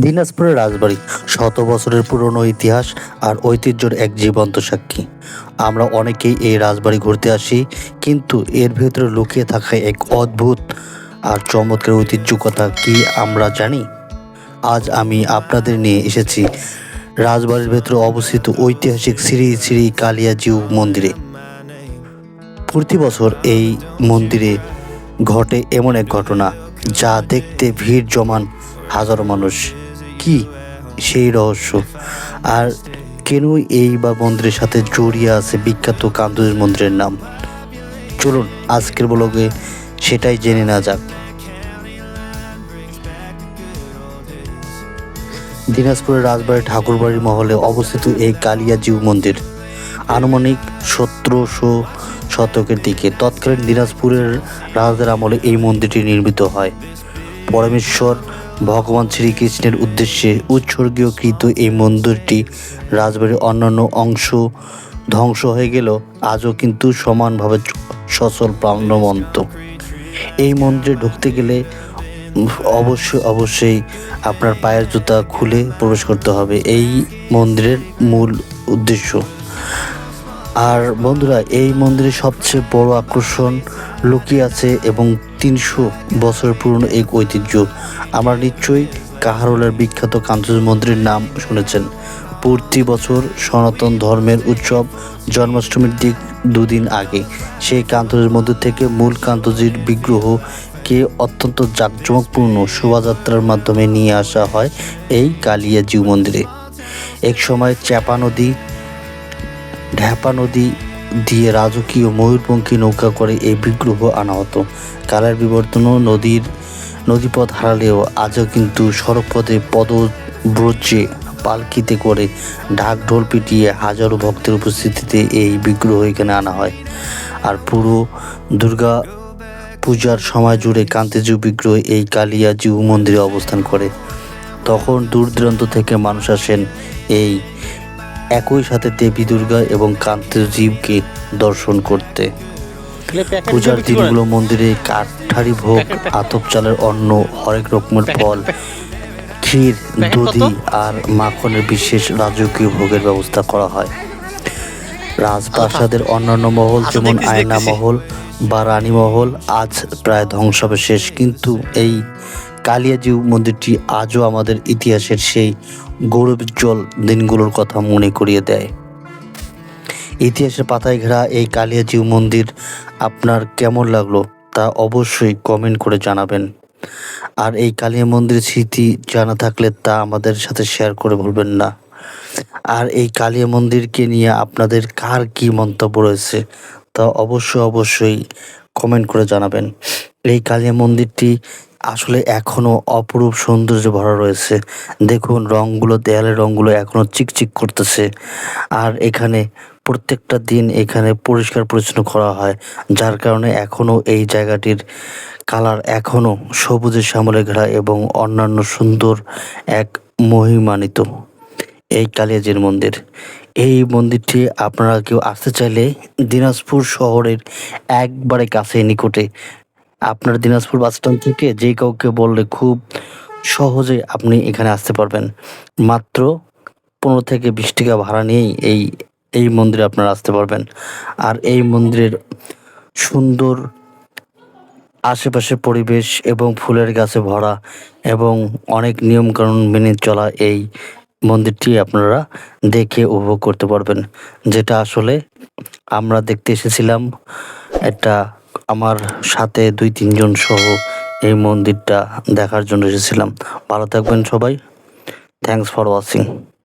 দিনাজপুরের রাজবাড়ি শত বছরের পুরনো ইতিহাস আর ঐতিহ্যের এক জীবন্ত সাক্ষী। আমরা অনেকেই এই রাজবাড়ি ঘুরতে আসি, কিন্তু এর ভেতরে লুকিয়ে থাকা এক অদ্ভুত আর চমৎকার ঐতিহ্য কথা কি আমরা জানি? আজ আমি আপনাদের নিয়ে এসেছি রাজবাড়ির ভেতরে অবস্থিত ঐতিহাসিক শ্রী শ্রী কালিয়াজিউ মন্দিরে। প্রতি বছর এই মন্দিরে ঘটে এমন এক ঘটনা যা দেখতে ভিড় জমান হাজারো মানুষ। কি সেই রহস্য, আর কেন এই বা মন্দিরের সাথে জড়িয়ে আছে বিখ্যাত কান্তজির মন্দিরের নাম? চলুন আজকের ব্লগে সেটাই জেনে না যাক। দিনাজপুরের রাজবাড়ি ঠাকুরবাড়ির মহলে অবস্থিত এই কালিয়াজিউ মন্দির আনুমানিক 1700 শতকের দিকে তৎকালীন দিনাজপুরের রাজাদের আমলে এই মন্দিরটি নির্মিত হয়। পরমেশ্বর ভগবান শ্রীকৃষ্ণের উদ্দেশ্যে উৎসর্গীকৃত এই মন্দিরটি রাজবাড়ির অন্যান্য অংশ ধ্বংস হয়ে গেলেও আজও কিন্তু সমানভাবে সচল প্রাণবন্ত। এই মন্দিরে ঢুকতে গেলে অবশ্যই আপনার পায়ের জুতা খুলে প্রবেশ করতে হবে, এই মন্দিরের মূল উদ্দেশ্য। আর বন্ধুরা, এই মন্দিরের সবচেয়ে বড় আকর্ষণ লুকিয়ে আছে এবং 300 বছর পুরনো এক ঐতিহ্য। আমরা নিশ্চয়ই কাহারোলের বিখ্যাত কান্তজি মন্দিরের নাম শুনেছেন। প্রতি বছর সনাতন ধর্মের উৎসব জন্মাষ্টমীর দুদিন আগে সেই কান্তজির মন্দির থেকে মূল কান্তজির বিগ্রহকে অত্যন্ত জাঁকজমকপূর্ণ শোভাযাত্রার মাধ্যমে নিয়ে আসা হয় এই কালিয়াজিউ মন্দিরে। এক সময় ঢ্যাপা নদী দিয়ে রাজকীয় ময়ূরপঙ্খী নৌকা করে এই বিগ্রহ আনা হতো। কালের বিবর্তন নদীপথ হারালেও আজও কিন্তু সড়কপথে পদব্রজে পালকিতে করে ঢাক ঢোল পিটিয়ে হাজারো ভক্তের উপস্থিতিতে এই বিগ্রহ এখানে আনা হয়। আর পুরো দুর্গা পূজার সময় জুড়ে কান্তজিউ বিগ্রহ এই কালিয়াজিউ মন্দিরে অবস্থান করে। তখন দূর দূরান্ত থেকে মানুষ আসেন এই একই সাথে দেবী দুর্গা এবং কান্তজিউকে দর্শন করতে। পূজার দিনগুলো মন্দিরে কাঠারি ভোগ, আতপ চালের অন্ন, হরেক রকমের ফল, ক্ষীর, দধি আর মাখনের বিশেষ রাজকীয় ভোগের ব্যবস্থা করা হয়। রাজপ্রাসাদের অন্যান্য মহল যেমন আয়না মহল বা রানী মহল আজ প্রায় ধ্বংসাবশেষ, কিন্তু এই কালিয়াজিউ মন্দিরটি আজও আমাদের ইতিহাসের সেই গৌরবোজ্জ্বল দিনগুলোর কথা মনে করিয়ে দেয়। ইতিহাসের পাতায় ঘেরা এই কালিয়াজিউ মন্দির আপনার কেমন লাগলো তা অবশ্যই কমেন্ট করে জানাবেন। আর এই কালিয়া মন্দিরের স্মৃতি জানা থাকলে তা আমাদের সাথে শেয়ার করে ভুলবেন না। আর এই কালিয়া মন্দিরকে নিয়ে আপনাদের কার কী মন্তব্য রয়েছে তা অবশ্যই কমেন্ট করে জানাবেন। এই কালিয়া মন্দিরটি আসলে এখনও অপরূপ সৌন্দর্যে ভরা রয়েছে। দেখুন দেয়ালের রঙগুলো এখনও চিকচিক করতেছে। আর এখানে প্রত্যেকটা দিন এখানে পরিষ্কার পরিচ্ছন্ন করা হয়, যার কারণে এখনও এই জায়গাটির কালার এখনও সবুজে শ্যামলে ঘেরা এবং অন্যান্য সুন্দর এক মহিমান্বিত এই কালিয়াজির মন্দির। এই মন্দিরটি আপনারা কেউ আসতে চাইলে দিনাজপুর শহরের একবারে কাছে নিকটে, আপনার দিনাজপুর বাসস্ট্যান্ড থেকে যে কাউকে বললে খুব সহজে আপনি এখানে আসতে পারবেন। মাত্র 15 থেকে 20 টাকা ভাড়া নিয়েই এই মন্দিরে আপনারা আসতে পারবেন। আর এই মন্দিরের সুন্দর আশেপাশের পরিবেশ এবং ফুলের গাছে ভরা এবং অনেক নিয়মকানুন মেনে চলা এই মন্দিরটি আপনারা দেখে উপভোগ করতে পারবেন, যেটা আসলে আমরা দেখতে এসেছিলাম। আমার সাথে 2-3 জন সহ এই মন্দিরটা দেখার জন্য এসেছিলাম। ভালো থাকবেন সবাই। Thanks for watching.